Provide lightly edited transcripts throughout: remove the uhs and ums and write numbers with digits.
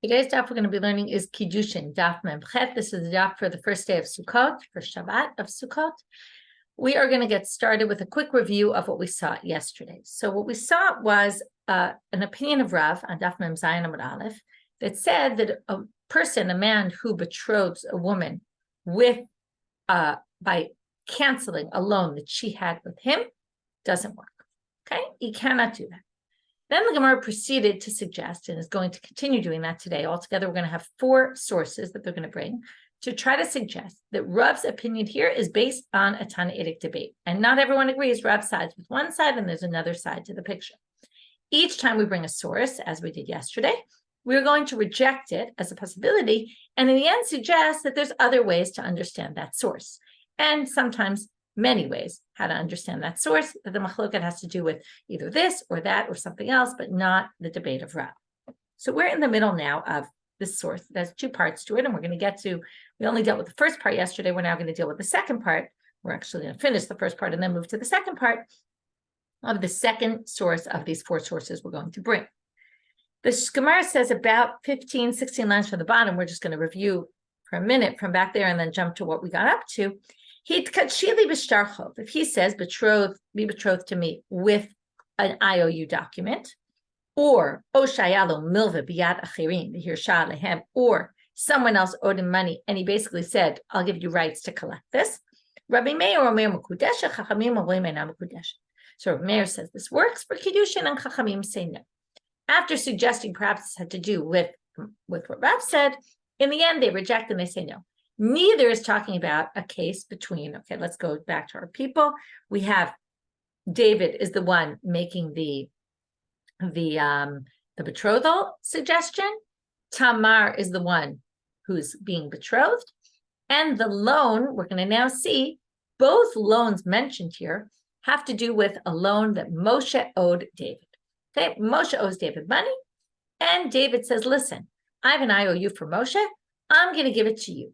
Today's daf we're going to be learning is Kiddushin, Daf Memchet. This is the daf for the first day of Sukkot, for Shabbat of Sukkot. We are going to get started with a quick review of what we saw yesterday. So what we saw was an opinion of Rav on Daf Mem Zayin Amud Aleph that said that a person, a man who betroths a woman with by canceling a loan that she had with him doesn't work. Okay, he cannot do that. Then the Gemara proceeded to suggest, and is going to continue doing that today. Altogether, we're going to have 4 sources that they're going to bring to try to suggest that Rav's opinion here is based on a tannaitic debate. And not everyone agrees. Rav sides with one side, and there's another side to the picture. Each time we bring a source, as we did yesterday, we're going to reject it as a possibility, and in the end suggest that there's other ways to understand that source. And sometimes many ways how to understand that source, that the machloket has to do with either this or that or something else, but not the debate of Rav. So we're in the middle now of this source. There's 2 parts to it, and we're going to get to, we only dealt with the first part yesterday, we're now going to deal with the second part. We're actually going to finish the first part and then move to the second part of the second source of these 4 sources we're going to bring. The Gemara says about 15, 16 lines from the bottom. We're just going to review for a minute from back there and then jump to what we got up to. If he says betrothed, be betrothed to me with an IOU document, or or someone else owed him money and he basically said, I'll give you rights to collect this. So Meir says this works for Kiddushin, and Chachamim say no. After suggesting perhaps this had to do with what Rav said, in the end they reject and they say no. Neither is talking about a case between, okay, let's go back to our people. We have David is the one making the betrothal suggestion. Tamar is the one who's being betrothed. And the loan, we're going to now see, both loans mentioned here have to do with a loan that Moshe owed David. Okay, Moshe owes David money, and David says, listen, I have an IOU for Moshe. I'm going to give it to you.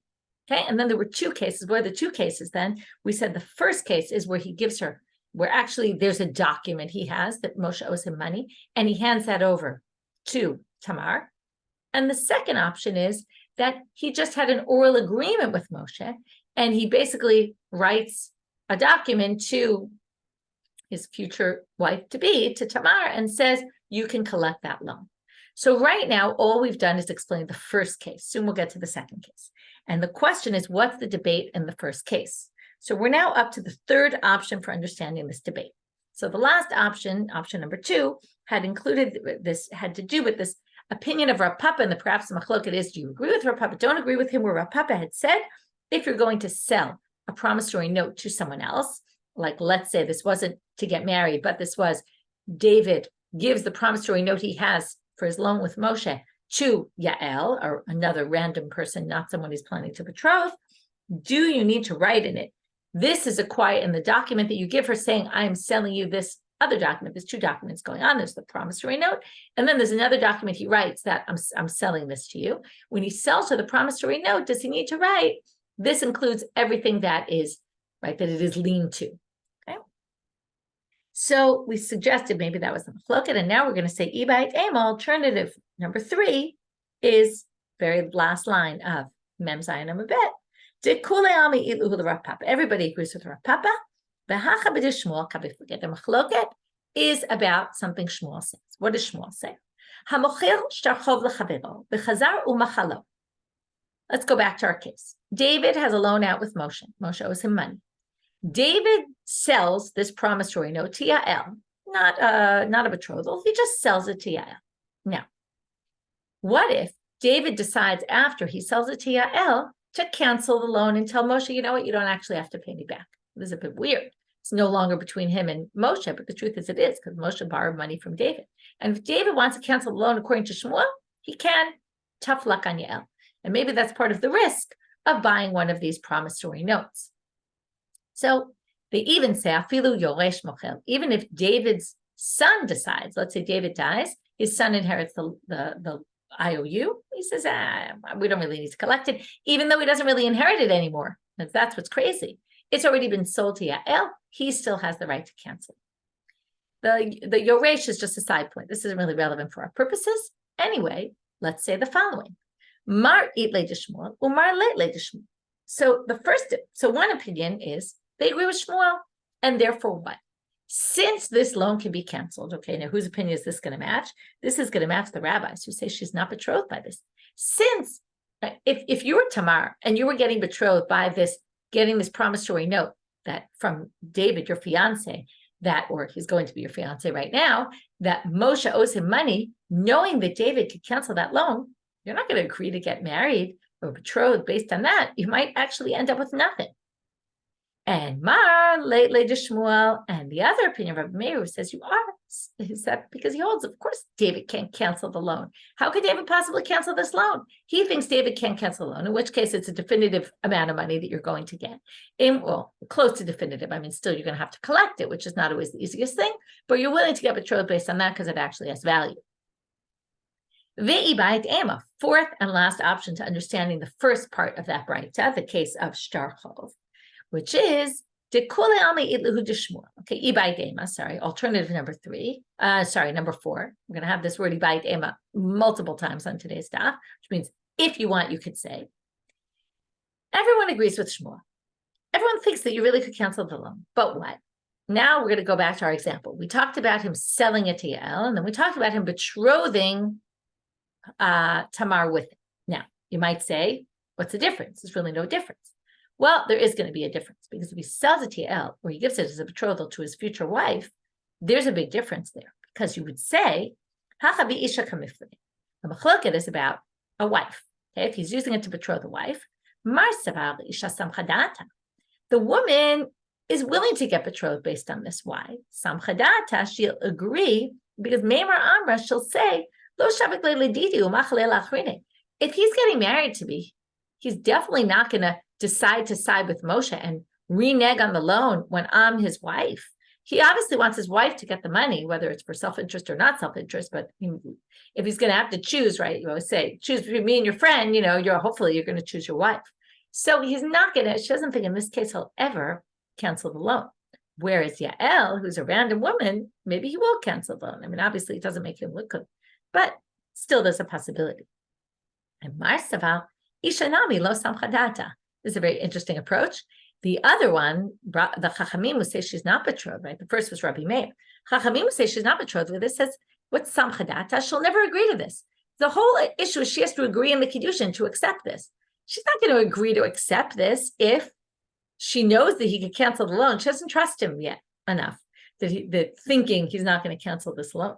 Okay, and then there were 2 cases. What are the 2 cases then? We said the first case is where he gives her, where actually there's a document he has that Moshe owes him money, and he hands that over to Tamar. And the second option is that he just had an oral agreement with Moshe, and he basically writes a document to his future wife-to-be, to Tamar, and says, you can collect that loan. So right now, all we've done is explain the first case. Soon we'll get to the second case. And the question is, what's the debate in the first case? So we're now up to the third option for understanding this debate. So the last option, option number 2, had included this, had to do with this opinion of Rav Papa, and the perhaps the machloket is, do you agree with Rav Papa? Don't agree with him, where Rav Papa had said, if you're going to sell a promissory note to someone else, like let's say this wasn't to get married, but this was David gives the promissory note he has for his loan with Moshe to Yael, or another random person, not someone he's planning to betroth, do you need to write in it, this is a quiet in the document that you give her saying, I'm selling you this other document. There's 2 documents going on. There's the promissory note, and then there's another document he writes that I'm selling this to you. When he sells her the promissory note, does he need to write, this includes everything that is, right, that it is lien to. Okay. So we suggested maybe that was the machloket, and now we're going to say Ibayit Ema. Alternative number 3 is very last line of Mem Zayin Amud Bet. Everybody agrees with Rav Papa. The machloket is about something Shmuel says. What does Shmuel say? Let's go back to our case. David has a loan out with Moshe. Moshe owes him money. David sells this promissory note to Yael, not a betrothal. He just sells it to Yael. Now, what if David decides after he sells it to Yael to cancel the loan and tell Moshe, you know what, you don't actually have to pay me back. This is a bit weird. It's no longer between him and Moshe, but the truth is it is, because Moshe borrowed money from David. And if David wants to cancel the loan according to Shmuel, he can. Tough luck on Yael. And maybe that's part of the risk of buying one of these promissory notes. So they even say, afilu yoresh mochel, even if David's son decides, let's say David dies, his son inherits the IOU, he says, we don't really need to collect it, even though he doesn't really inherit it anymore. That's what's crazy. It's already been sold to Yael. He still has the right to cancel. The Yoresh is just a side point. This isn't really relevant for our purposes. Anyway, let's say the following. Mar it le Shmuel, umar le Shmuel. So one opinion is they agree with Shmuel, and therefore what? Since this loan can be canceled, okay, now whose opinion is this going to match? This is going to match the rabbis who say she's not betrothed by this. Since if you were Tamar and you were getting betrothed by this, getting this promissory note that from David, your fiance, or he's going to be your fiance right now, that Moshe owes him money, knowing that David could cancel that loan, you're not going to agree to get married or betrothed based on that. You might actually end up with nothing. And Mar late to Shmuel, and the other opinion of Rabbi Meir says you are. He said because he holds, of course, David can't cancel the loan. How could David possibly cancel this loan? He thinks David can't cancel the loan, in which case it's a definitive amount of money that you're going to get. Well, close to definitive. I mean, still you're going to have to collect it, which is not always the easiest thing, but you're willing to get betrothed based on that because it actually has value. Ve'ibait ema, fourth and last option to understanding the first part of that braita, the case of shtar chov, which is okay, ibayit ema, alternative number number 4. We're going to have this word ibayit ema multiple times on today's daf, which means if you want, you could say. Everyone agrees with Shmuel. Everyone thinks that you really could cancel the loan, but what? Now we're going to go back to our example. We talked about him selling it to Yael, and then we talked about him betrothing Tamar with it. Now, you might say, what's the difference? There's really no difference. Well, there is going to be a difference because if he sells it to Yael, or he gives it as a betrothal to his future wife, there's a big difference there because you would say, the machloket is about a wife. Okay, if he's using it to betroth a wife, the woman is willing to get betrothed based on this. Why? Samchadata, she'll agree because Meimar Amra, she'll say, if he's getting married to me, he's definitely not going to decide to side with Moshe and renege on the loan when I'm his wife. He obviously wants his wife to get the money, whether it's for self-interest or not self-interest, but if he's going to have to choose, right, you always say, choose between me and your friend, hopefully you're going to choose your wife. So he's not going to, she doesn't think in this case he'll ever cancel the loan. Whereas Yael, who's a random woman, maybe he will cancel the loan. I mean, obviously it doesn't make him look good, but still there's a possibility. And Marsaval, Ishanami lo samchadata. This is a very interesting approach. The other one, the Chachamim who say she's not betrothed, right? The first was Rabbi Meir. Chachamim who say she's not betrothed with this says, what's samchadata? She'll never agree to this. The whole issue is she has to agree in the Kiddushin to accept this. She's not going to agree to accept this if she knows that he could cancel the loan. She doesn't trust him yet enough that thinking he's not going to cancel this loan.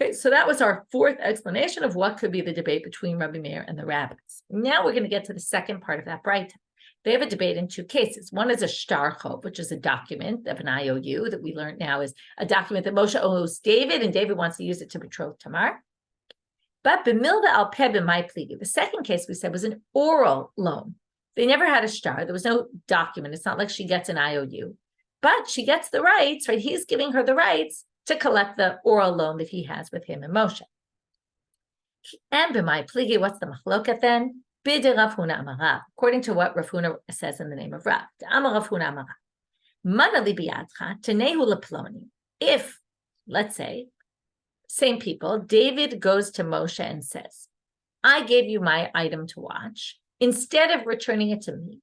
Okay, so that was our fourth explanation of what could be the debate between Rabbi Meir and the rabbis. Now we're going to get to the second part of that braita. They have a debate in two cases. One is a shtar chov, which is a document of an IOU that we learned now is a document that Moshe owes David, and David wants to use it to betroth Tamar. But b'milva al peh b'mai pligi. The second case we said was an oral loan. They never had a shtar. There was no document. It's not like she gets an IOU, but she gets the rights, right? He's giving her the rights to collect the oral loan that he has with him and Moshe. And b'mai pligi, what's the machloket then? B'de Rav Huna amarav, according to what Rav Huna says in the name of Rav. Amar Rav Huna amarav. Mana li biyadcha tenehu leploni. If, let's say, same people, David goes to Moshe and says, I gave you my item to watch. Instead of returning it to me,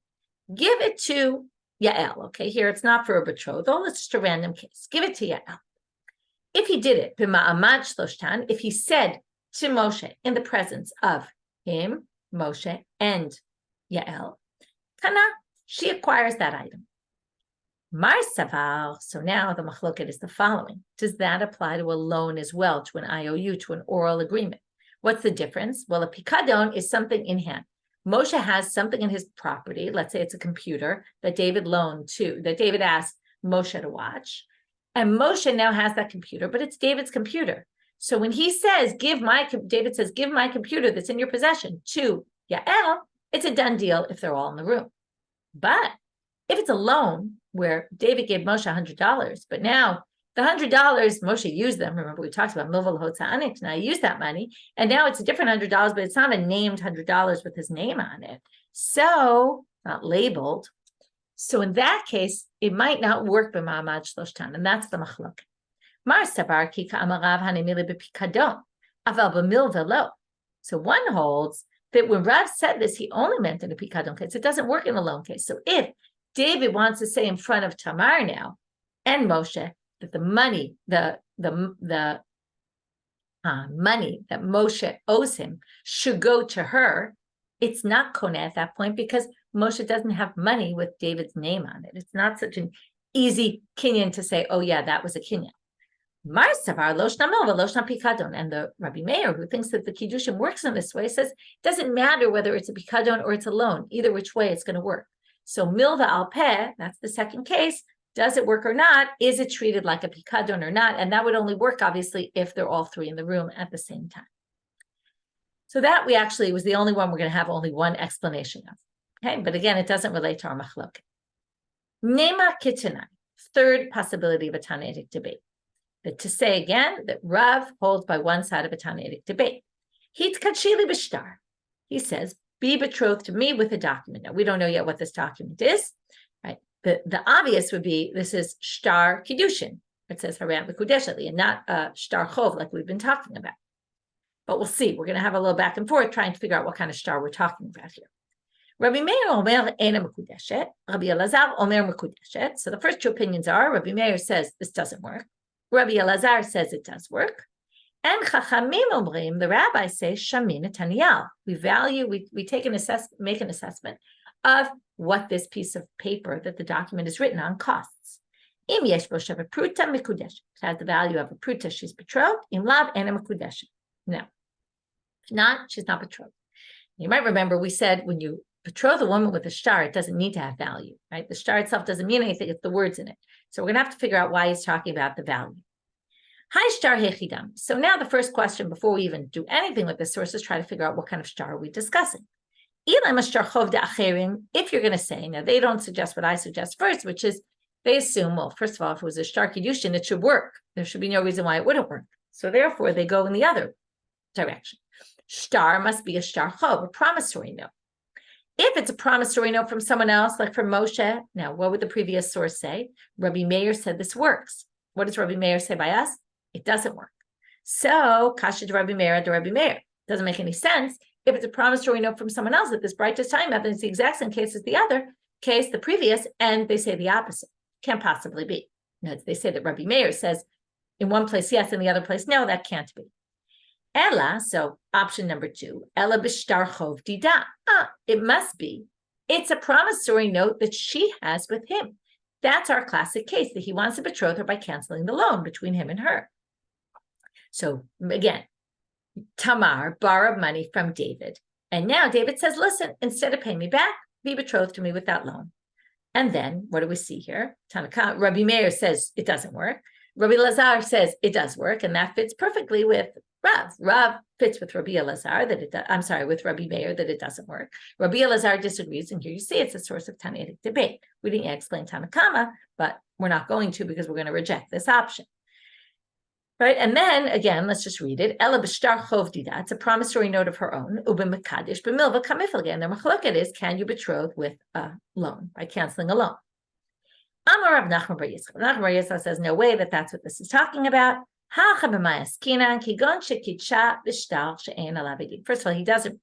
give it to Yael. Okay, here it's not for a betrothal, it's just a random case. Give it to Yael. If he did it, if he said to Moshe in the presence of him, Moshe, and Yael, Kana, she acquires that item. Marsaval, so now the machloket is the following. Does that apply to a loan as well, to an IOU, to an oral agreement? What's the difference? Well, a pikadon is something in hand. Moshe has something in his property. Let's say it's a computer that David asked Moshe to watch. And Moshe now has that computer, but it's David's computer. So when he says, David says, give my computer that's in your possession to Yael, it's a done deal if they're all in the room. But if it's a loan where David gave Moshe $100, but now the $100, Moshe used them. Remember, we talked about Milval Hotza'anik. Now he used that money, and now it's a different $100, but it's not a named $100 with his name on it. So, not labeled. So in that case, it might not work b'ma'amad shloshtan, and that's the machlok. Mar savar ki ka'amarav hanemili b'pikadon, aval b'milva lo. So one holds that when Rav said this, he only meant in a pikadon case. It doesn't work in a loan case. So if David wants to say in front of Tamar now and Moshe that the money, the money that Moshe owes him should go to her, it's not koneh at that point because Moshe doesn't have money with David's name on it. It's not such an easy kinyan to say, oh yeah, that was a kinyan. Mar savar lo shna milva lo shna pikadon, and the Rabbi Meir, who thinks that the Kiddushin works in this way, says it doesn't matter whether it's a pikadon or it's a loan. Either which way, it's going to work. So milva al peh, that's the second case. Does it work or not? Is it treated like a pikadon or not? And that would only work, obviously, if they're all three in the room at the same time. So that we actually was the only one we're going to have only one explanation of. Okay, but again, it doesn't relate to our machlok. Nema kittanai, third possibility of a tannaitic debate. That to say again that Rav holds by one side of a tannaitic debate. Hitkachili b'shtar. He says, be betrothed to me with a document. Now, we don't know yet what this document is, right? The obvious would be this is shtar Kiddushin. It says haram b'kudeshali and not shtar chov like we've been talking about. But we'll see. We're going to have a little back and forth trying to figure out what kind of shtar we're talking about here. Rabbi Meir omer ena mekudeshet. Rabbi Elazar omer mekudeshet. So the first two opinions are Rabbi Meir says this doesn't work. Rabbi Elazar says it does work. And Chachamim omrim, the rabbis say shamin taniyal. We value, we take make an assessment of what this piece of paper that the document is written on costs. Im yesh bo sheva pruta mekudeshet. It has the value of a pruta, she's betrothed. Im lav ena mekudeshet. No, if not, she's not betrothed. You might remember we said when you betroth a woman with a shtar, it doesn't need to have value, right? The shtar itself doesn't mean anything, it's the words in it. So we're going to have to figure out why he's talking about the value. Hi, shtar hechidam. So now the first question before we even do anything with this source is try to figure out what kind of shtar are we discussing. If you're going to say, now they don't suggest what I suggest first, which is they assume, well, first of all, if it was a shtar kiddushin, it should work. There should be no reason why it wouldn't work. So therefore, they go in the other direction. Shtar must be a shtar chov, a promissory note. If it's a promissory note from someone else, like from Moshe, now what would the previous source say? Rabbi Meir said this works. What does Rabbi Meir say by us? It doesn't work. So, kasha to Rabbi Meir to Rabbi Meir. Doesn't make any sense. If it's a promissory note from someone else that this bright is talking about, then it's the exact same case as the other case, the previous, and they say the opposite. Can't possibly be. No, they say that Rabbi Meir says in one place yes, in the other place no, that can't be. Ella, so option number 2, Ella b'shtar chov dida. It must be. It's a promissory note that she has with him. That's our classic case, that he wants to betroth her by canceling the loan between him and her. So again, Tamar borrowed money from David. And now David says, listen, instead of paying me back, be betrothed to me with that loan. And then what do we see here? Rabbi Meir says it doesn't work. Rabbi Elazar says it does work, and that fits perfectly with Rav. Rav fits with Rabbi Elazar that it does, I'm sorry, with Rabbi Meir that it doesn't work. Rabbi Elazar disagrees, and here you see it's a source of tannaitic debate. We didn't explain Tanakama, but we're not going to because we're going to reject this option. Right, and then again, let's just read it. Ella b'shtar chov dida. It's a promissory note of her own. Uben mekadesh b'milva kamifel. Again, their machloket is: can you betroth with a loan by canceling a loan? Amar Rav Nachman bar Yitzchak. Nachman bar Yitzchak says no way that that's what this is talking about. First of all, he doesn't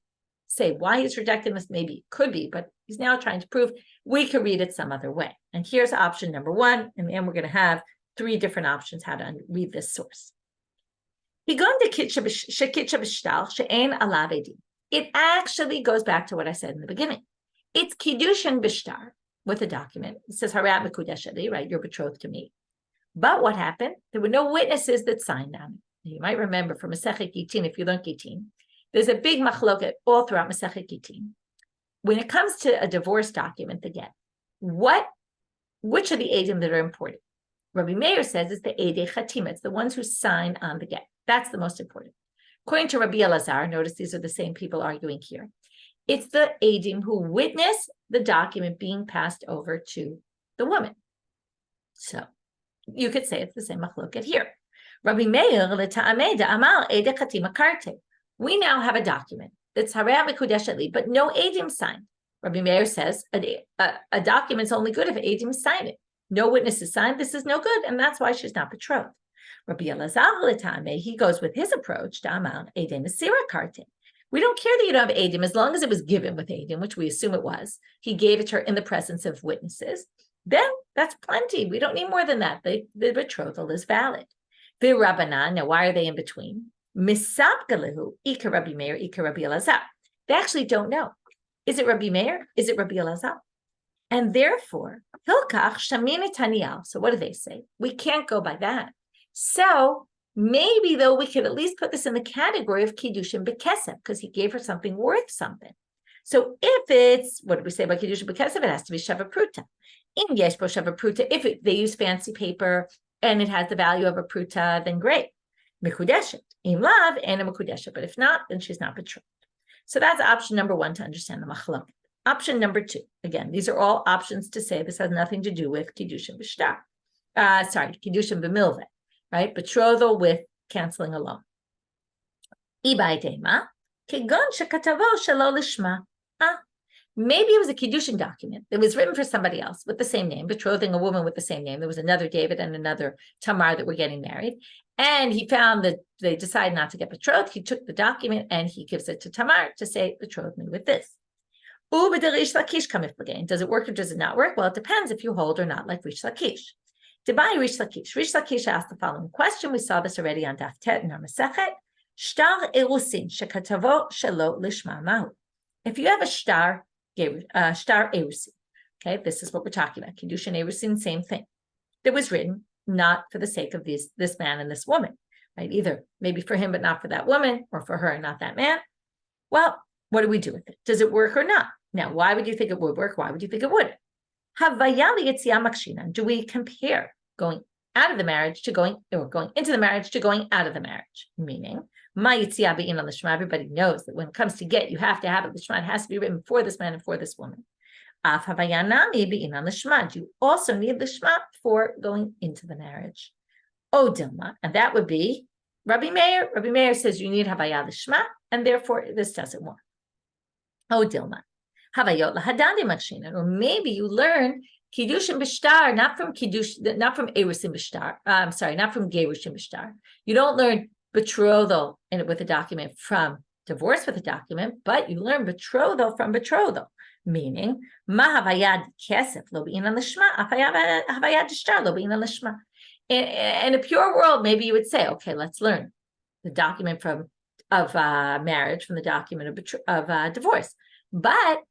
say why he's rejecting this. Maybe it could be, but he's now trying to prove we could read it some other way. And here's option number 1, and then we're going to have 3 different options how to read this source. It actually goes back to what I said in the beginning. It's Kiddushin b'shtar with a document. It says, Harat mekudeshali, right? You're betrothed to me. But what happened? There were no witnesses that signed on it. You might remember from Masechet Gittin, if you learn Gittin, there's a big machloket all throughout Masechet Gittin. When it comes to a divorce document, the get, which are the edim that are important? Rabbi Meir says it's the Eidei Chatima. It's the ones who sign on the get. That's the most important. According to Rabbi Elazar, notice these are the same people arguing here. It's the Eidim who witness the document being passed over to the woman. So you could say it's the same machloket here. Rabbi Meir l'ta'amei da'amar Eidei Chatima karte. We now have a document that's Harat mekudeshali, but no Eidim signed. Rabbi Meir says a document's only good if Eidim sign it. No witnesses signed, this is no good, and that's why she's not betrothed. Rabbi Elazar l'ta'amei, he goes with his approach, da'amar Eidei Mesira karte. We don't care that you don't have Eidim, as long as it was given with Eidim, which we assume it was. He gave it to her in the presence of witnesses. Then that's plenty. We don't need more than that. The betrothal is valid. The Rabbanan, now why are they in between? Misabgalehu, Ika Rabbi Meir, Ika Rabbi Elazar. They actually don't know. Is it Rabbi Meir? Is it Rabbi Elazar? And therefore, Hilkach Shamina Taniel. So what do they say? We can't go by that. So maybe though we could at least put this in the category of Kiddushin Bekesef, because he gave her something worth something. So if it's, what did we say about Kiddushin Bekesef? It has to be Shavapruta. In Yeshbo Shavapruta, if they use fancy paper and it has the value of a pruta, then great. Mekudeshet. In love and a Mekudeshet. But if not, then she's not betrothed. So that's option number one to understand the machlok. Option number two. Again, these are all options to say this has nothing to do with Kiddushin B'shtar. Kiddushin B'milveh, right? Betrothal with canceling a loan. Ibai Dema, Kegon Shekatavo Shelo Lishma. Maybe it was a Kiddushin document that was written for somebody else with the same name, betrothing a woman with the same name. There was another David and another Tamar that were getting married. And he found that they decided not to get betrothed. He took the document and he gives it to Tamar to say, betroth me with this. Does it work or does it not work? Well, it depends if you hold or not, like Rish Lakish. Debai Rish Lakish. Rish Lakish asked the following question. We saw this already on Daf Tet in our Masechet. Shtar erusin shekatavo shelo lishma mahu. If you have a shtar erusin, okay, this is what we're talking about. Kiddushin erusin, same thing. That was written not for the sake of this man and this woman, right? Either maybe for him, but not for that woman, or for her and not that man. Well, what do we do with it? Does it work or not? Now, why would you think it would work? Why would you think it wouldn't? Do we compare going out of the marriage to going into the marriage to going out of the marriage? Meaning, everybody knows that when it comes to get, you have to have it. It has to be written for this man and for this woman. You also need the shma for going into the marriage. Oh, Dilma, and that would be Rabbi Meir. Rabbi Meir says you need havaya l'shma, and therefore this doesn't work. Oh, Dilma, havayot lahadandi makshinan, or maybe you learn kiddushin b'shtar, not from erusin b'shtar. Not from gerushin b'shtar. You don't learn betrothal with a document from divorce with a document, but you learn betrothal from betrothal. Meaning, ma havayad kesef lo b'in l'shma, havayad shtar lo b'in l'shma. In a pure world, maybe you would say, okay, let's learn the document of marriage from the document of divorce. But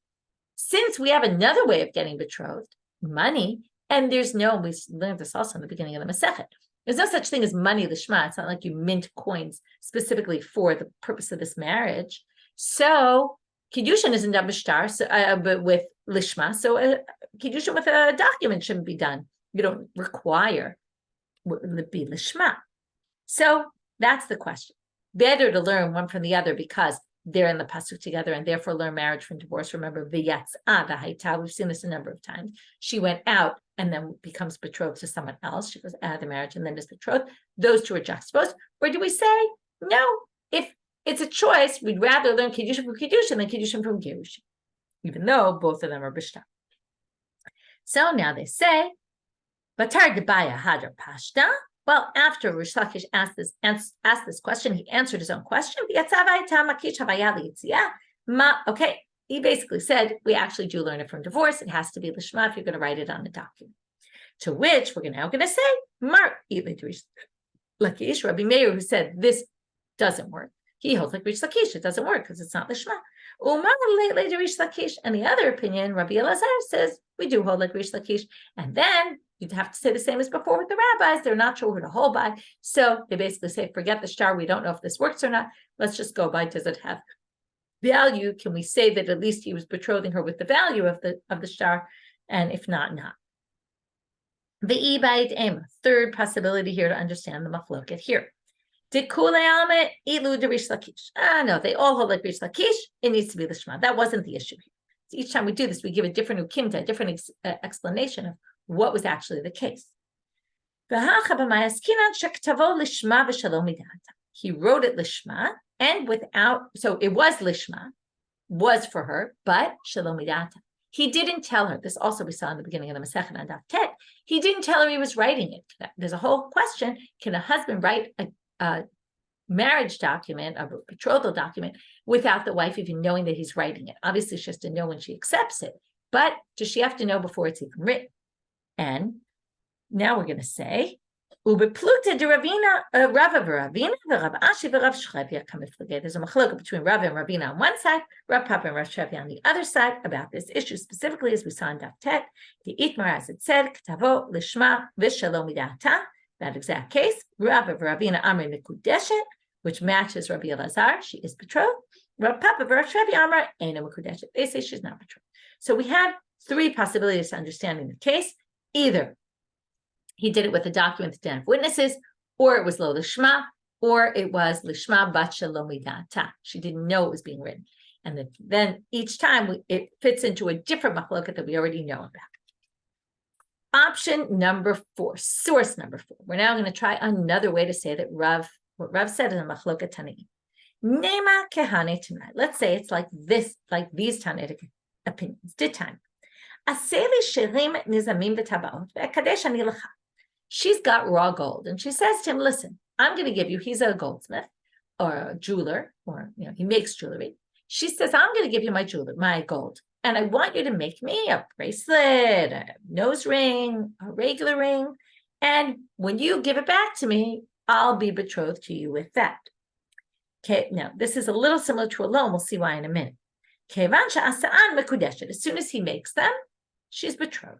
since we have another way of getting betrothed, money, and we learned this also in the beginning of the Masechet. There's no such thing as money lishma. It's not like you mint coins specifically for the purpose of this marriage. So Kiddushin isn't done b'shtar, but with lishma. So Kiddushin with a document shouldn't be done. You don't require it be lishma. So that's the question. Better to learn one from the other because they're in the pasuk together, and therefore learn marriage from divorce. Remember, we've seen this a number of times. She went out and then becomes betrothed to someone else. She goes out of the marriage and then is betrothed. Those two are juxtaposed. Or do we say, no, if it's a choice, we'd rather learn Kiddushin from Kiddushin than Kiddushin from Gerushin, even though both of them are b'shtar. So now they say, Batar Debaya Hadran Pashta. Well, after Rish Lakish asked this question, he answered his own question. Okay, he basically said, we actually do learn it from divorce. It has to be lishma if you're going to write it on the document. To which we're now going to say, Mar Lakish, Rabbi Meir, who said this doesn't work. He holds like Rish Lakish, it doesn't work because it's not lishma. Umar later Rish Lakish, and the other opinion, Rabbi Elazar says we do hold like Rish Lakish, and then you'd have to say the same as before with the rabbis. They're not sure who to hold by. So they basically say, forget the shtar. We don't know if this works or not. Let's just go by, does it have value? Can we say that at least he was betrothing her with the value of the shtar? And if not, not. The Ibayit Ema, third possibility here to understand the machloket here. No, they all hold like Rish Lakish. It needs to be the Shema. That wasn't the issue here. So each time we do this, we give a different ukimta, a different explanation of what was actually the case. He wrote it lishma, and without, so it was lishma, was for her, but shalom midata. He didn't tell her. This also we saw in the beginning of the Masechet on Daf Tet. He didn't tell her he was writing it. There's a whole question: can a husband write a marriage document, a betrothal document, without the wife even knowing that he's writing it. Obviously, she has to know when she accepts it, but does she have to know before it's even written? And now we're going to say, Ubeplukta de Ravina, Rava Ravina, Rav Ashi, Rav Shchevia kamiflage. There's a machloka between Rav and Ravina on one side, Rav Papa and Rav Shchevia on the other side about this issue specifically, as we saw in Daf Tet. The Itmar, as it said, Ktavo Lishma Vishalom Midata. That exact case, Rav Ravina Amri Mikudeshet, which matches Rabbi Elazar. She is betrothed. Rav Papa Rav Shchevia Amra Eina Mikudeshet. They say she's not betrothed. So we have three possibilities to understanding the case. Either he did it with a document that didn't have witnesses, or it was lo lishma, or it was lishma bat shalom midata. She didn't know it was being written. And then each time it fits into a different machloket that we already know about. Option number 4, source number 4. We're now going to try another way to say that what Rav said in the machloket tannaitic. Nema kehane tonight. Let's say it's like this, like these tannaitic opinions. Did time. She's got raw gold, and she says to him, listen, I'm going to give you, he's a goldsmith or a jeweler, or he makes jewelry. She says, I'm going to give you my gold, and I want you to make me a bracelet, a nose ring, a regular ring, and when you give it back to me, I'll be betrothed to you with that. Okay, now this is a little similar to a loan. We'll see why in a minute. As soon as he makes them, she's betrothed.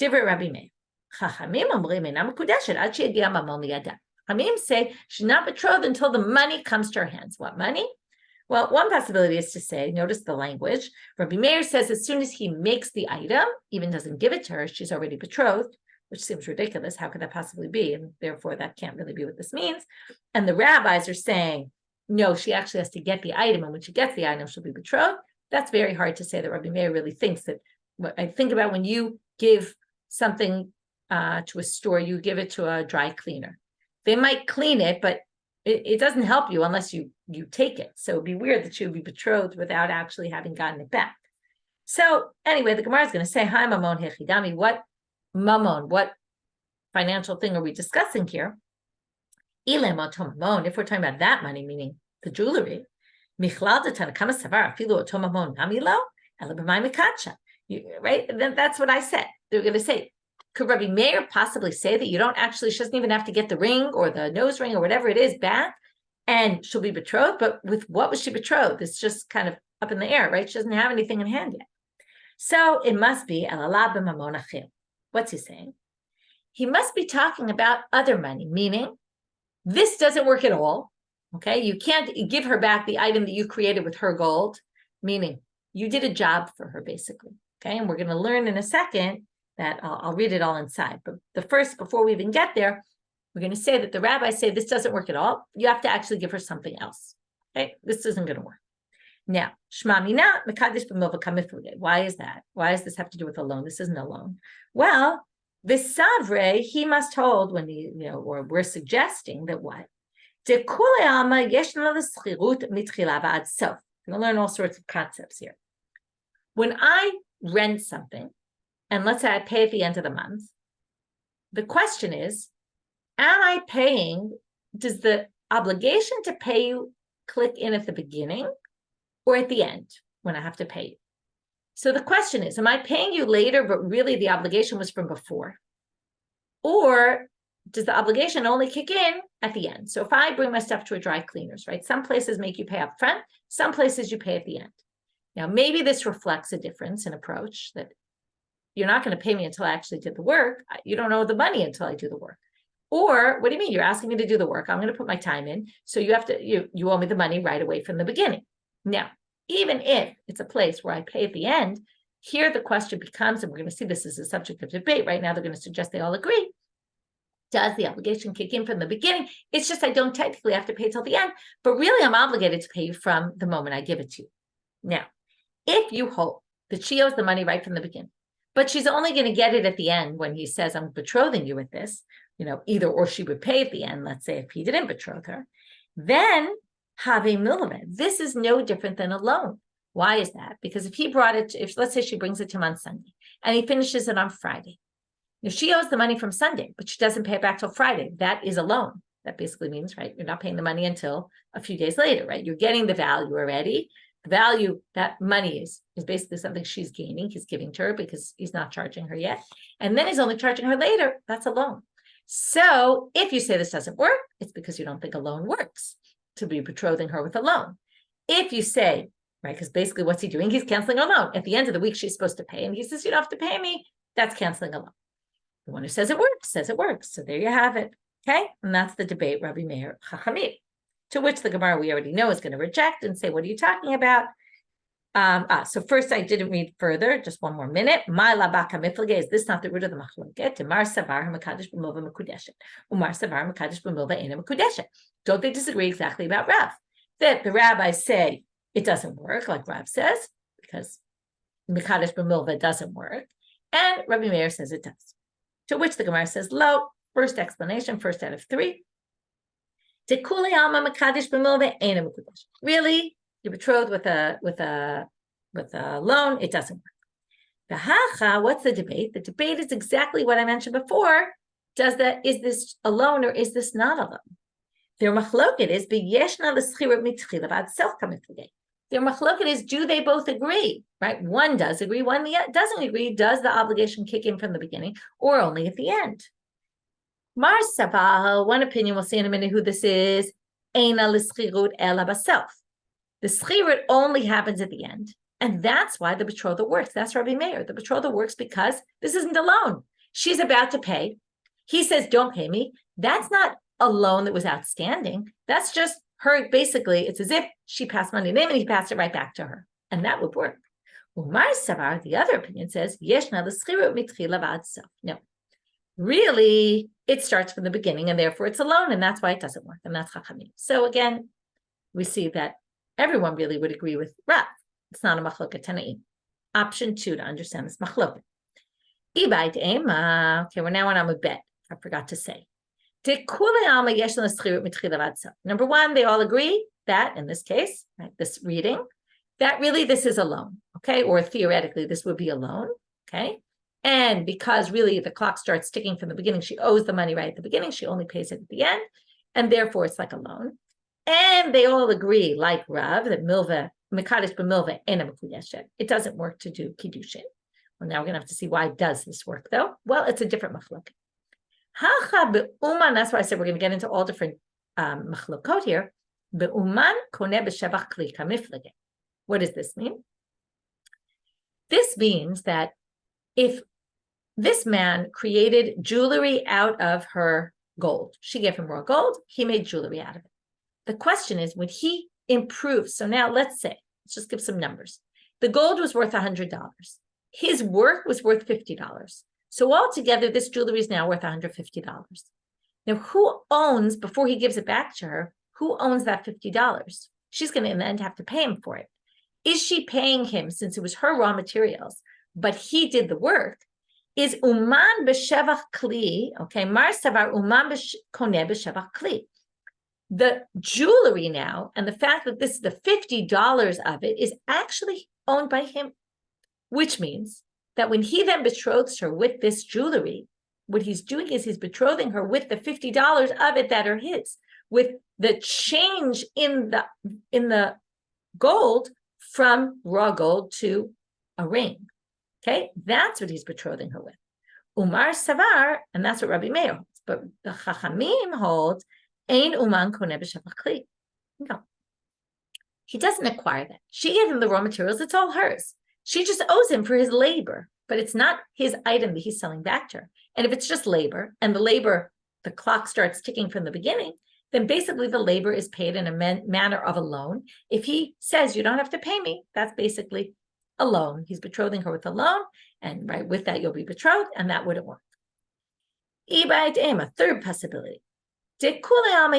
Divrei Rabbi Meir. Chachamim say she's not betrothed until the money comes to her hands. What money? Well, one possibility is to say, notice the language. Rabbi Meir says as soon as he makes the item, even doesn't give it to her, she's already betrothed, which seems ridiculous. How could that possibly be? And therefore, that can't really be what this means. And the rabbis are saying, no, she actually has to get the item, and when she gets the item, she'll be betrothed. That's very hard to say that Rabbi Meir really thinks that. I think about when you give something to a store, you give it to a dry cleaner. They might clean it, but it doesn't help you unless you take it. So it'd be weird that she would be betrothed without actually having gotten it back. So anyway, the Gemara is going to say, hi, mamon hechidami. What mamon, what financial thing are we discussing here? If we're talking about that money, meaning the jewelry, right? Then that's what I said. They're going to say, could Rabbi Meir possibly say that you don't actually, she doesn't even have to get the ring or the nose ring or whatever it is back, and she'll be betrothed? But with what was she betrothed? It's just kind of up in the air, right? She doesn't have anything in hand yet. So it must be, what's he saying? He must be talking about other money, meaning this doesn't work at all. Okay, you can't give her back the item that you created with her gold, meaning you did a job for her, basically. Okay, and we're going to learn in a second that I'll read it all inside. But before we even get there, we're going to say that the rabbis say this doesn't work at all. You have to actually give her something else. Okay, this isn't going to work. Now, why is that? Why does this have to do with a loan? This isn't a loan. Well, this savre, he must hold when he, or we're suggesting that what? We're going to learn all sorts of concepts here. When I rent something, and let's say I pay at the end of the month, the question is, am I paying, does the obligation to pay you click in at the beginning or at the end when I have to pay you? So the question is, am I paying you later, but really the obligation was from before? Or does the obligation only kick in at the end? So if I bring my stuff to a dry cleaner's, right? Some places make you pay up front, some places you pay at the end. Now, maybe this reflects a difference in approach, that you're not going to pay me until I actually did the work. You don't owe the money until I do the work. Or what do you mean? You're asking me to do the work. I'm going to put my time in. So you have to, you owe me the money right away from the beginning. Now, even if it's a place where I pay at the end, here the question becomes, and we're going to see this as a subject of debate right now, they're going to suggest they all agree. Does the obligation kick in from the beginning? It's just I don't technically have to pay till the end, but really I'm obligated to pay you from the moment I give it to you. Now, if you hold that she owes the money right from the beginning, but she's only going to get it at the end when he says, I'm betrothing you with this, either or she would pay at the end, let's say if he didn't betroth her, then have a milame. This is no different than a loan. Why is that? Because if he brought it, if let's say she brings it to him on Sunday and he finishes it on Friday, if she owes the money from Sunday, but she doesn't pay it back till Friday, that is a loan. That basically means, right, you're not paying the money until a few days later, right? You're getting the value already. The value, that money is basically something she's gaining. He's giving to her because he's not charging her yet. And then he's only charging her later. That's a loan. So if you say this doesn't work, it's because you don't think a loan works, to be betrothing her with a loan. If you say, right, because basically what's he doing? He's canceling a loan. At the end of the week, she's supposed to pay. And he says, you don't have to pay me. That's canceling a loan. The one who says it works, says it works. So there you have it. Okay, and that's the debate, Rabbi Meir Chachamim, to which the Gemara we already know is going to reject and say, what are you talking about? So first I didn't read further, just one more minute. My labaka miflage, is this not the root of the machloket? Umar savar hamakadosh b'milva mekudeshet. Umar savar hamakadosh b'milva ena mekudeshet. Don't they disagree exactly about Rav? That the rabbis say it doesn't work, like Rav says, because mekadosh b'milva doesn't work, and Rabbi Meir says it does. To which the Gemara says, lo. First explanation, first out of three. Really, you're betrothed with a loan, it doesn't work. What's the debate? The debate is exactly what I mentioned before. Is this a loan or is this not a loan? Their machloket is Their machloket is, do they both agree? Right? One does agree, one doesn't agree. Does the obligation kick in from the beginning or only at the end? Mar Sabah, one opinion, we'll see in a minute who this is, Eina l'schirut ela baself. The schirut only happens at the end, and that's why the betrothal works. That's Rabbi Meir. The betrothal works because this isn't a loan. She's about to pay. He says, don't pay me. That's not a loan that was outstanding. That's just her, basically, it's as if she passed money to him and he passed it right back to her, and that would work. Mar Sabah, the other opinion says, Yeshna l'schirut mitchila v'ad self. No. Really, it starts from the beginning, and therefore it's a loan, and that's why it doesn't work, and that's Chachamim. So again, we see that everyone really would agree with Rav. It's not a machloket tanaim. Option 2 to understand this machloket. Okay, we're now on Amud Bet. I forgot to say. Number one, they all agree that, in this case, right, this reading, that really this is a loan, okay? Or theoretically, this would be a loan, okay? And because really the clock starts ticking from the beginning, she owes the money right at the beginning, she only pays it at the end, and therefore it's like a loan. And they all agree, like Rav, that milva, mekadesh b'milva ena mekudeshet. It doesn't work to do Kiddushin. Well, now we're going to have to see why does this work, though? Well, it's a different machlok. Hacha be'uman, that's why I said we're going to get into all different machlokot here. Be'uman koneh b'shevach kli kamiflage. What does this mean? This means that if this man created jewelry out of her gold, she gave him raw gold, he made jewelry out of it. The question is, when he improves, so now let's just give some numbers. The gold was worth $100. His work was worth $50. So altogether, this jewelry is now worth $150. Now, who owns, before he gives it back to her, who owns that $50? She's going to, in the end, have to pay him for it. Is she paying him, since it was her raw materials, but he did the work? Is uman b'shevach kli, okay, mar savar uman koneh b'shevach kli. The jewelry now, and the fact that this is the $50 of it is actually owned by him, which means that when he then betroths her with this jewelry, what he's doing is he's betrothing her with the $50 of it that are his, with the change in the gold from raw gold to a ring. Okay, that's what he's betrothing her with. Umar Savar, and that's what Rabbi Meir holds. But the Chachamim holds, Ein Uman Koneh b'shevach kli. No, he doesn't acquire that. She gave him the raw materials; it's all hers. She just owes him for his labor, but it's not his item that he's selling back to her. And if it's just labor, and the clock starts ticking from the beginning, then basically the labor is paid in a manner of a loan. If he says you don't have to pay me, that's basically a loan. He's betrothing her with a loan, and right with that you'll be betrothed, and that wouldn't work. A third possibility. Everyone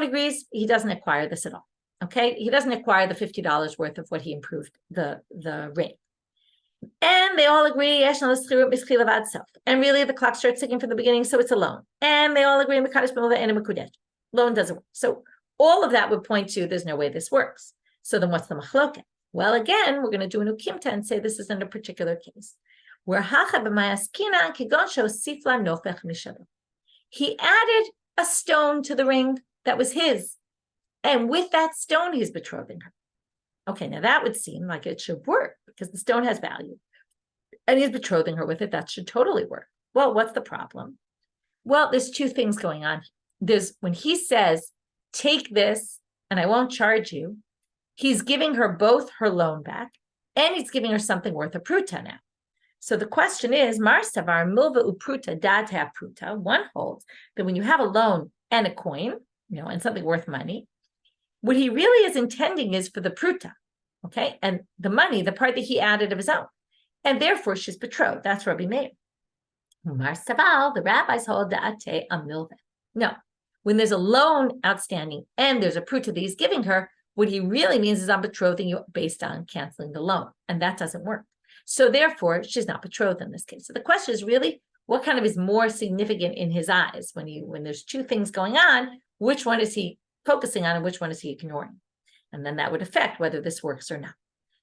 agrees he doesn't acquire this at all. Okay, he doesn't acquire the $50 worth of what he improved the ring. And they all agree, and really the clock starts ticking from the beginning, so it's a loan. And they all agree, loan doesn't work. So all of that would point to there's no way this works. So then what's the machloket? Well, again, we're going to do an ukimta and say this isn't a particular case. Where he added a stone to the ring that was his. And with that stone, he's betrothing her. Okay, now that would seem like it should work because the stone has value. And he's betrothing her with it. That should totally work. Well, what's the problem? Well, there's two things going on. There's when he says, take this and I won't charge you, he's giving her both her loan back and he's giving her something worth a pruta now. So the question is, Mar Savar Milva Upruta Data Pruta. One holds that when you have a loan and a coin, and something worth money, what he really is intending is for the pruta, okay? And the money, the part that he added of his own. And therefore, she's betrothed. That's Rabbi Meir. Mar Saval, the rabbis hold da'ate amilve. No, when there's a loan outstanding and there's a pruta that he's giving her, what he really means is I'm betrothing you based on canceling the loan. And that doesn't work. So therefore, she's not betrothed in this case. So the question is really, what kind of is more significant in his eyes when there's two things going on, which one is he focusing on and which one is he ignoring? And then that would affect whether this works or not.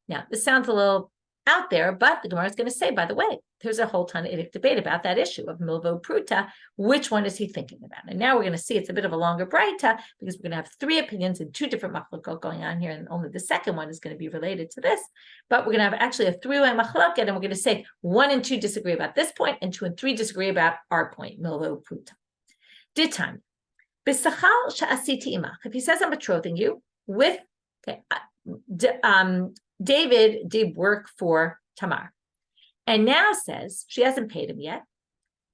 Now, this sounds a little out there, but the Gemara is going to say, by the way, there's a whole tannaitic debate about that issue of milvo pruta. Which one is he thinking about? And now we're going to see it's a bit of a longer breita because we're going to have three opinions and two different machlokot going on here, and only the second one is going to be related to this. But we're going to have actually a three-way machloket, and we're going to say 1 and 2 disagree about this point, and 2 and 3 disagree about our point, milvo pruta. Did time. If he says I'm betrothing you with, okay, David did work for Tamar and now says she hasn't paid him yet.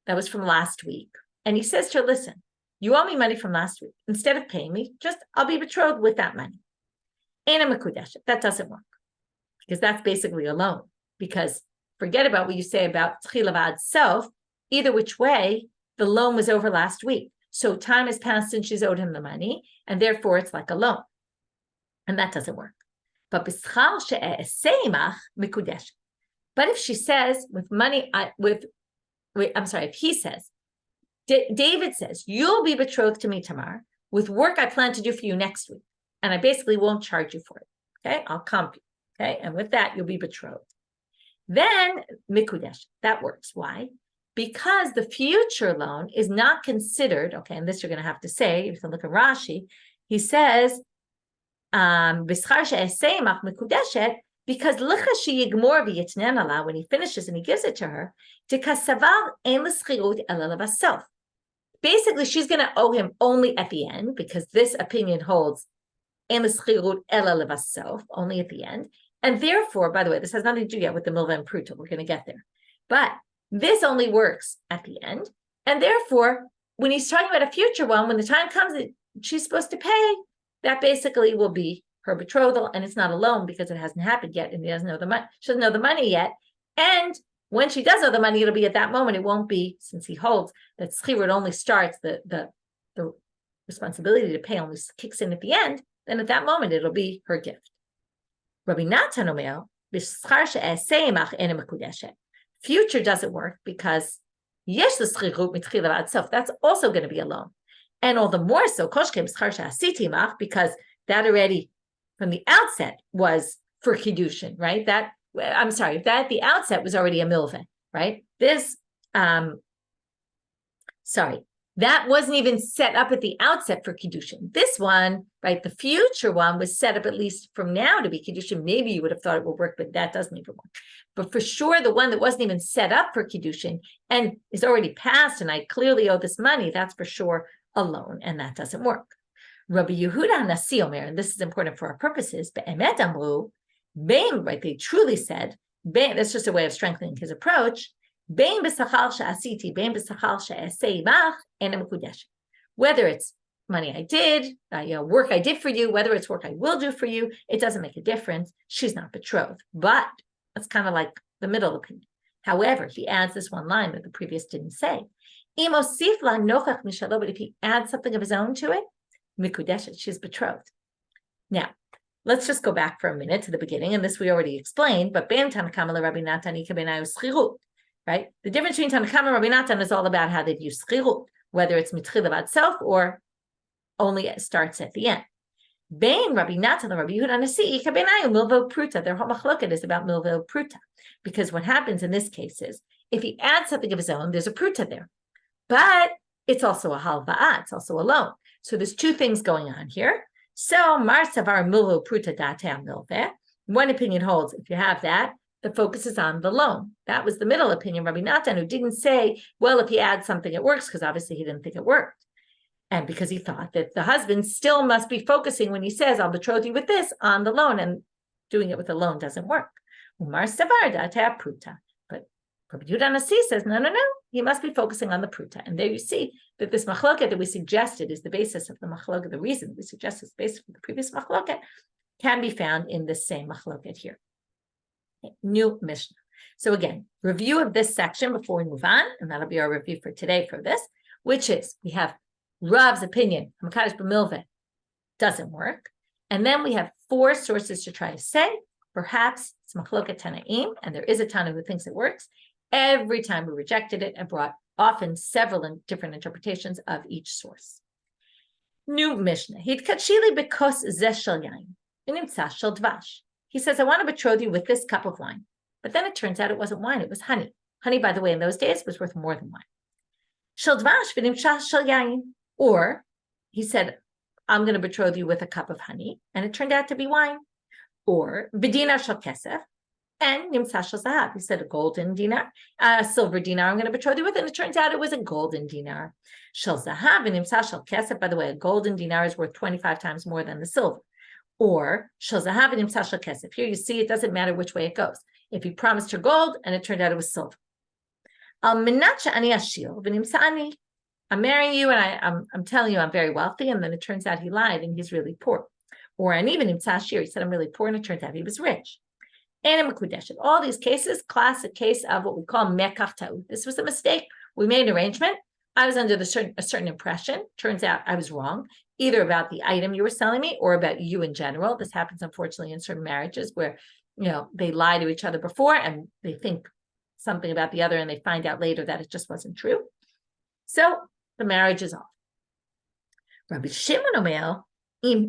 That was from last week. And he says to her, listen, you owe me money from last week. Instead of paying me, I'll be betrothed with that money. And a mekudeshet. That doesn't work because that's basically a loan. Because forget about what you say about tchilavad self. Either which way, the loan was over last week. So time has passed since she's owed him the money, and therefore it's like a loan. And that doesn't work. But if she says with money, if he says, David says, you'll be betrothed to me, Tamar, with work I plan to do for you next week. And I basically won't charge you for it. Okay, I'll comp you. Okay, and with that, you'll be betrothed. Then mikudesh, that works. Why? Because the future loan is not considered, okay, and this you're going to have to say, if you look at Rashi, he says, because when he finishes and he gives it to her, basically she's going to owe him only at the end, because this opinion holds only at the end. And therefore, by the way, this has nothing to do yet with the milva and pruta. We're going to get there. But this only works at the end. And therefore, when he's talking about a future one, when the time comes that she's supposed to pay, that basically will be her betrothal, and it's not a loan because it hasn't happened yet, and he doesn't know the money. She doesn't know the money yet. And when she does know the money, it'll be at that moment. It won't be, since he holds that Shiur only starts, the responsibility to pay only kicks in at the end. Then at that moment, it'll be her gift. Rabbi Natan Omer, future doesn't work because yes, the schirut mitchila itself. That's also going to be a loan, and all the more so because that already from the outset was for Kiddushin, right? That at the outset was already a milveh, right? This, that wasn't even set up at the outset for Kiddushin. This one, right, the future one was set up at least from now to be Kiddushin. Maybe you would have thought it would work, but that doesn't even work. But for sure, the one that wasn't even set up for Kiddushin and is already passed, and I clearly owe this money, that's for sure a loan, and that doesn't work. Rabbi Yehuda Nasi Omer, and this is important for our purposes, but Emet Amru, Bein, right, they truly said, Bein, that's just a way of strengthening his approach, Bein b'sachal she'asiti, bein b'sachal she'asei imach, ena mekudesh. Whether it's money I did, work I did for you, whether it's work I will do for you, it doesn't make a difference. She's not betrothed. But that's kind of like the middle opinion. However, he adds this one line that the previous didn't say. But if he adds something of his own to it, mikudeshet, she's betrothed. Now, let's just go back for a minute to the beginning, and this we already explained, but ben Tanakama Rabbi Natan ikabenayu schirut, right? The difference between Tanakama and Rabbi Natan is all about how they view schirut, whether it's mitchila itself or only it starts at the end. Ben Rabbi Natan and Rabbi Yehuda Nasi ikabenayu milvo pruta. Their whole machloket is about milvo pruta, because what happens in this case is if he adds something of his own, there's a pruta there. But it's also a halva'a, it's also a loan. So there's two things going on here. So Mar Savar Milu Pruta Datam Milve. One opinion holds, if you have that, the focus is on the loan. That was the middle opinion, Rabbi Natan, who didn't say, well, if he adds something, it works, because obviously he didn't think it worked. And because he thought that the husband still must be focusing when he says, I'll betroth you with this on the loan, and doing it with the loan doesn't work. Umar Savar Datam Pruta. But Rabbi Yudan Nasi says, no, he must be focusing on the pruta. And there you see that this machloket that we suggested is the basis of the machloket, the reason we suggested is the basis of the previous machloket, can be found in this same machloket here. Okay, new Mishnah. So again, review of this section before we move on, and that'll be our review for today for this, which is we have Rav's opinion, Hamakadosh b'milveh, doesn't work. And then we have four sources to try to say, perhaps it's machloket tanaim, and there is a Tana who thinks it works. Every time we rejected it and brought often several different interpretations of each source. New Mishnah. He says, I want to betroth you with this cup of wine. But then it turns out it wasn't wine, it was honey. Honey, by the way, in those days was worth more than wine. Or he said, I'm going to betroth you with a cup of honey, and it turned out to be wine. Or b'dinar shel kesef, and nimtza shel zahav. He said a golden dinar, a silver dinar I'm going to betroth you with, and it turns out it was a golden dinar. Shel zahav and nimtza shel kesef. By the way, a golden dinar is worth 25 times more than the silver. Or shel zahav and nimtza shel kesef. Here you see it doesn't matter which way it goes. If he promised her gold and it turned out it was silver. Al minat she'ani ashir v'nimtza ani. I'm marrying you and I'm telling you I'm very wealthy, and then it turns out he lied and he's really poor. Or and even in Tashir, he said I'm really poor, and it turns out he was rich. And in Mekudeshet, all these cases, classic case of what we call mekach ta'ut. This was a mistake. We made an arrangement. I was under a certain impression. Turns out I was wrong, either about the item you were selling me or about you in general. This happens, unfortunately, in certain marriages where, they lie to each other before and they think something about the other, and they find out later that it just wasn't true. So the marriage is off. Rabbi Shimon Omer,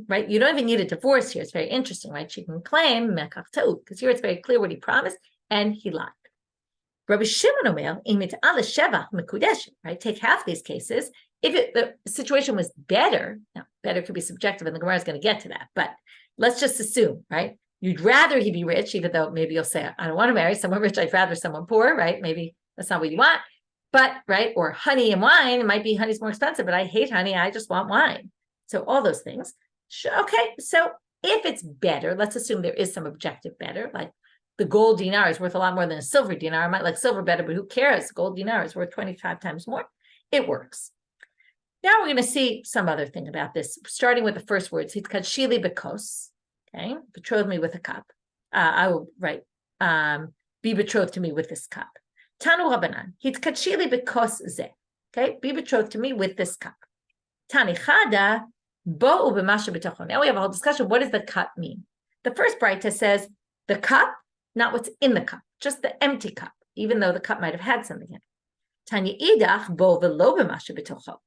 right? You don't even need a divorce here. It's very interesting, right? She can claim mekach ta'ut, because here it's very clear what he promised, and he lied. Rabbi Shimon Omer, right? Take half these cases. If the situation was better, now better could be subjective, and the Gemara is going to get to that, but let's just assume, right? You'd rather he be rich, even though maybe you'll say, I don't want to marry someone rich, I'd rather someone poor, right? Maybe that's not what you want. But, right, or honey and wine, it might be honey's more expensive, but I hate honey, I just want wine. So all those things. Okay, so if it's better, let's assume there is some objective better, like the gold dinar is worth a lot more than a silver dinar. I might like silver better, but who cares? Gold dinar is worth 25 times more. It works. Now we're going to see some other thing about this, starting with the first words. Hitkadshili bekos, okay, betroth me with a cup. I will, right, be betrothed to me with this cup. Tanu Rabbanan, hitkadshili bekos ze, okay, be betrothed to me with this cup. Tani chada, bo u'b'masha b'tochon. Now we have a whole discussion. What does the cup mean? The first Braita says the cup, not what's in the cup, just the empty cup, even though the cup might have had something in it. Tanya idach bo v'lo b'masha b'tochon.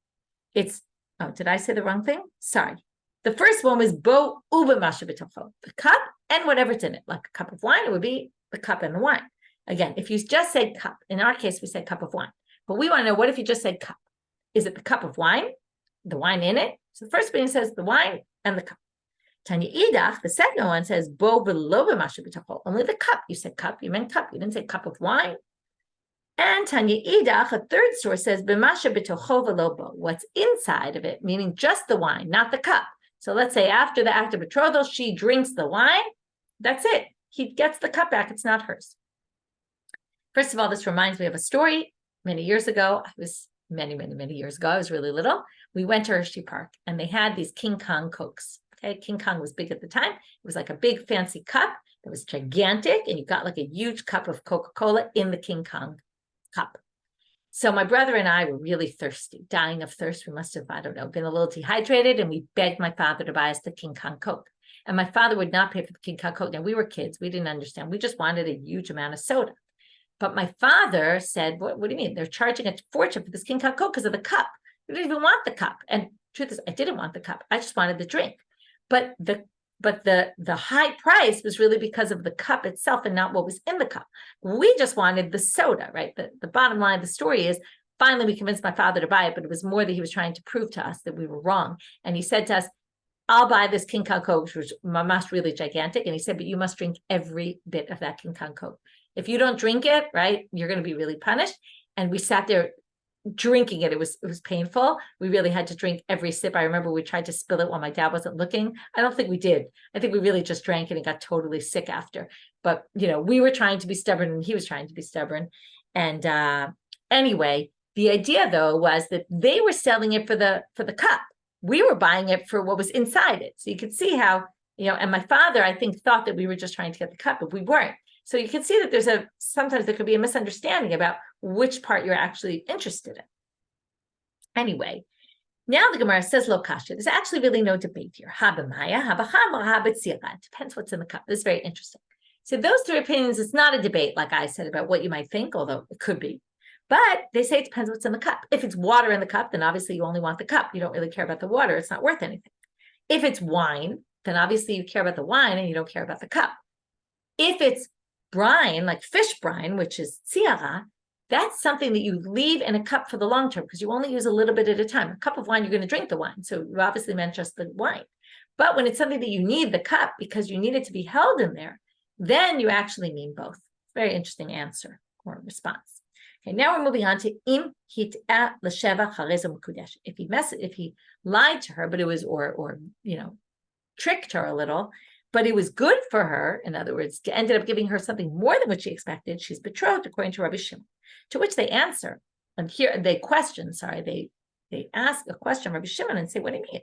It's, oh, did I say the wrong thing? Sorry. The first one was bo u'b'masha b'tochon, the cup and whatever's in it. Like a cup of wine, it would be the cup and the wine. Again, if you just say cup, in our case, we say cup of wine. But we want to know, what if you just said cup? Is it the cup of wine, the wine in it? So the first thing says the wine and the cup. Tanya idach, the second one says bo v'lo b'masha b'tochon. Only the cup. You said cup, you meant cup. You didn't say cup of wine. And Tanya idach, a third source, says b'masha b'tochon v'lo bo. What's inside of it, meaning just the wine, not the cup. So let's say after the act of betrothal, she drinks the wine. That's it. He gets the cup back. It's not hers. First of all, this reminds me of a story. Many years ago, many years ago, I was really little. We went to Hershey Park, and they had these King Kong Cokes. Okay, King Kong was big at the time. It was like a big fancy cup that was gigantic, and you got like a huge cup of Coca-Cola in the King Kong cup. So my brother and I were really thirsty, dying of thirst. We must have, I don't know, been a little dehydrated, and we begged my father to buy us the King Kong Coke. And my father would not pay for the King Kong Coke. Now, we were kids. We didn't understand. We just wanted a huge amount of soda. But my father said, what do you mean? They're charging a fortune for this King Kong Coke because of the cup. We didn't even want the cup. And truth is, I didn't want the cup. I just wanted the drink. But the high price was really because of the cup itself and not what was in the cup. We just wanted the soda, right? The bottom line of the story is finally we convinced my father to buy it, but it was more that he was trying to prove to us that we were wrong. And he said to us, I'll buy this King Kong Coke, which was mamash really gigantic. And he said, but you must drink every bit of that King Kong Coke. If you don't drink it, right, you're going to be really punished. And we sat there drinking it. It was painful. We really had to drink every sip. I remember we tried to spill it while my dad wasn't looking. I don't think we did. I think we really just drank it and got totally sick after. But, we were trying to be stubborn and he was trying to be stubborn. And anyway, the idea though was that they were selling it for the cup. We were buying it for what was inside it. So you could see how, and my father, I think, thought that we were just trying to get the cup, but we weren't. So you can see that sometimes there could be a misunderstanding about which part you're actually interested in. Anyway, now the Gemara says lo kasha. There's actually really no debate here. Habamaya, habacham, habatzira. It depends what's in the cup. This is very interesting. So those three opinions, it's not a debate, like I said, about what you might think, although it could be. But they say it depends what's in the cup. If it's water in the cup, then obviously you only want the cup. You don't really care about the water. It's not worth anything. If it's wine, then obviously you care about the wine and you don't care about the cup. If it's brine, like fish brine, which is tsiara, that's something that you leave in a cup for the long term because you only use a little bit at a time. A cup of wine, you're going to drink the wine. So you obviously meant just the wine. But when it's something that you need the cup because you need it to be held in there, then you actually mean both. Very interesting answer or response. Okay, now we're moving on to im hit'a l'sheva chareza mekudesh. If he lied to her, but it was or tricked her a little, but it was good for her. In other words, ended up giving her something more than what she expected. She's betrothed according to Rabbi Shimon. To which they answer, and here they question. Sorry, they ask a question, Rabbi Shimon, and say, "What do you mean?"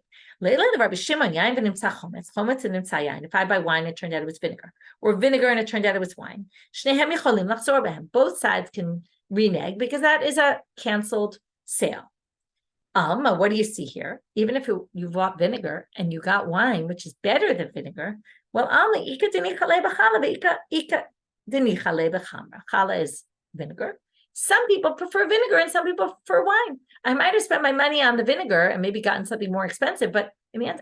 Rabbi Shimon, yain v'nimtza chometz, chometz and nimtza yain. If I buy wine, it turned out it was vinegar, or vinegar and it turned out it was wine. Shnehem yicholim lachzor behem. Both sides can renege because that is a canceled sale. What do you see here? Even if you bought vinegar and you got wine, which is better than vinegar, well, challah is vinegar. Some people prefer vinegar and some people prefer wine. I might have spent my money on the vinegar and maybe gotten something more expensive, but in the end,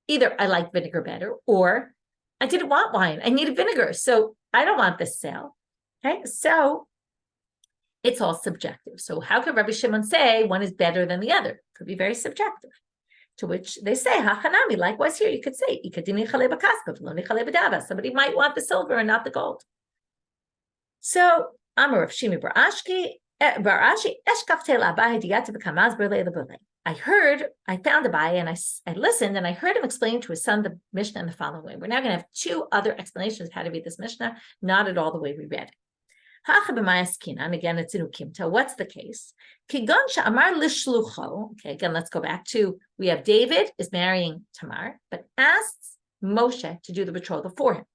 either I like vinegar better or I didn't want wine. I needed vinegar. So I don't want this sale. Okay, so it's all subjective. So how could Rabbi Shimon say one is better than the other? It could be very subjective. To which they say, hachanami, likewise here, you could say, somebody might want the silver and not the gold. So, Amar Rav Shimi Bar Ashi, I found Abaye and I listened and I heard him explain to his son the Mishnah in the following way. We're now going to have two other explanations of how to read this Mishnah, not at all the way we read it. And again, it's in Ukimta. What's the case? Okay, again, let's go back to, we have David is marrying Tamar, but asks Moshe to do the betrothal for him.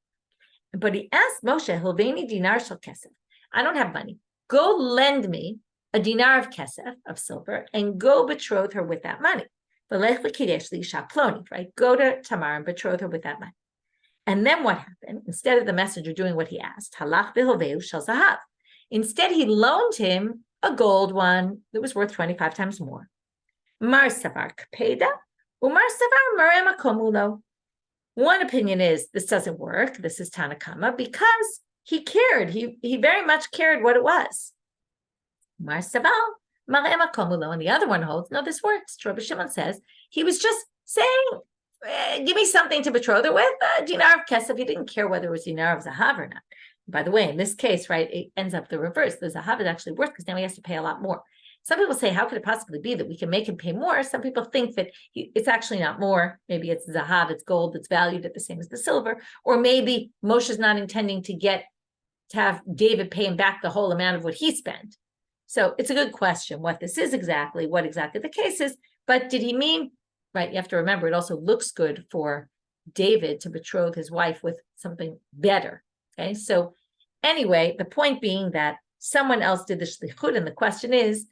But he asked Moshe, Hilveni dinar shel kesef. I don't have money. Go lend me a dinar of kesef, of silver, and go betroth her with that money. Right? Go to Tamar and betroth her with that money. And then what happened? Instead of the messenger doing what he asked, halach b'hoveu shel zahav. Instead, he loaned him a gold one that was worth 25 times more. Mar savar kapeda, umar savar mareh makom ulo. One opinion is this doesn't work. This is Tanakama because he cared. He very much cared what it was. Mar savar mareh makom ulo. And the other one holds, no, this works. Rabbi Shimon says he was just saying, give me something to betroth her with, a dinar of kesef. He didn't care whether it was dinar of zahav or not. By the way, in this case, right, it ends up the reverse. The zahav is actually worse because now he has to pay a lot more. Some people say, how could it possibly be that we can make him pay more? Some people think that it's actually not more. Maybe it's zahav, it's gold, that's valued at the same as the silver. Or maybe Moshe's not intending to have David pay him back the whole amount of what he spent. So it's a good question what this is exactly, what exactly the case is. But did he mean, right, you have to remember, it also looks good for David to betroth his wife with something better. Okay, so anyway, the point being that someone else did the shlichut, and the question is,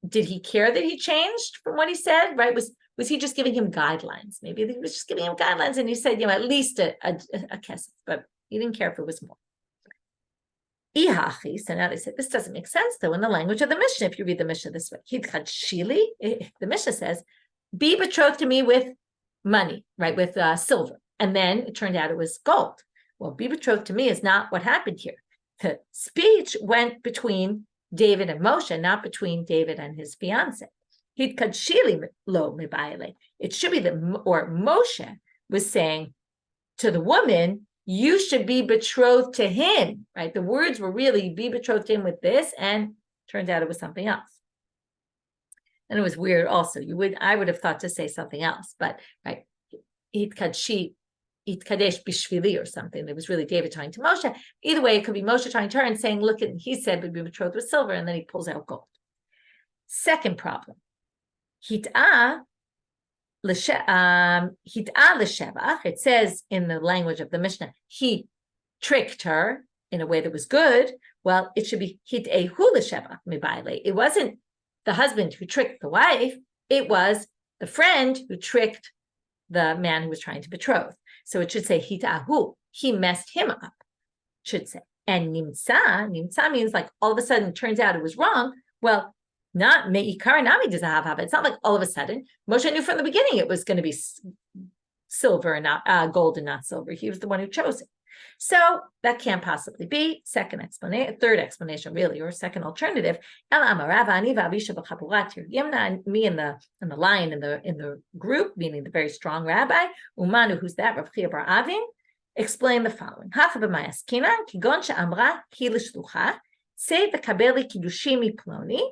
did he care that he changed from what he said? Right? Was he just giving him guidelines? Maybe he was just giving him guidelines, and he said, at least a kesef, but he didn't care if it was more. Ihachi. So now they said this doesn't make sense though in the language of the Mishnah. If you read the Mishnah this way, the Mishnah says, "Be betrothed to me with money, right? With silver," and then it turned out it was gold. Well, be betrothed to me is not what happened here. The speech went between David and Moshe, not between David and his fiance. It should be that, or Moshe was saying to the woman, you should be betrothed to him, right? The words were really, be betrothed to him with this, and turns out it was something else. And it was weird also. I would have thought to say something else, but right, Itkadesh Bishvili or something. It was really David talking to Moshe. Either way, it could be Moshe talking to her and saying, look, he said we'd be betrothed with silver, and then he pulls out gold. Second problem. Hit'ah l'shevach. It says in the language of the Mishnah, he tricked her in a way that was good. Well, it should be hit'ehu l'shevach mibayle. It wasn't the husband who tricked the wife. It was the friend who tricked the man who was trying to betroth. So it should say hit'ahu. He messed him up. Should say. And nimtza means like all of a sudden it turns out it was wrong. Well, not me'ikar nami does have. It's not like all of a sudden. Moshe knew from the beginning it was going to be silver and not gold and not silver. He was the one who chose it. So that can't possibly be. Third explanation, really, or second alternative. Me and the lion in the group, meaning the very strong rabbi, Umanu, who's that, Rav Chia bar Avin, explain the following. Say the kabeli Kiddushin ploni.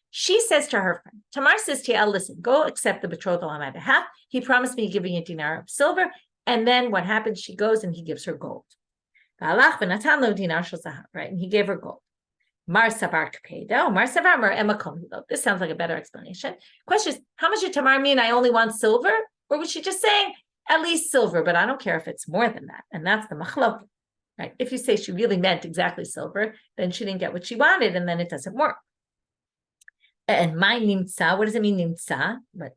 She says to her friend, Tamar says to Yael, listen, go accept the betrothal on my behalf. He promised me giving a dinar of silver. And then what happens? She goes and he gives her gold. Right? And he gave her gold. This sounds like a better explanation. Question is, how much did Tamar mean I only want silver? Or was she just saying at least silver, but I don't care if it's more than that? And that's the machlok. Right? If you say she really meant exactly silver, then she didn't get what she wanted, and then it doesn't work. And my nimtza, what does it mean nimtza? But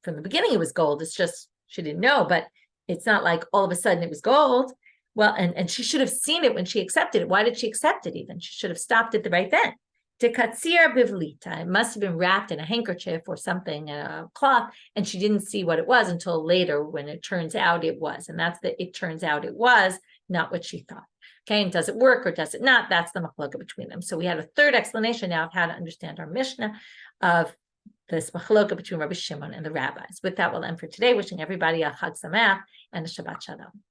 from the beginning it was gold. It's just she didn't know, but it's not like all of a sudden it was gold. Well, and she should have seen it when she accepted it. Why did she accept it even? She should have stopped it right then. Tekatzir bivlita. It must have been wrapped in a handkerchief or something, a cloth, and she didn't see what it was until later when it turns out it was. And that's it turns out it was not what she thought. Okay, and does it work or does it not? That's the machloka between them. So we had a third explanation now of how to understand our Mishnah of this machloka between Rabbi Shimon and the rabbis. With that, we'll end for today. Wishing everybody a Chag Sameach and a Shabbat Shalom.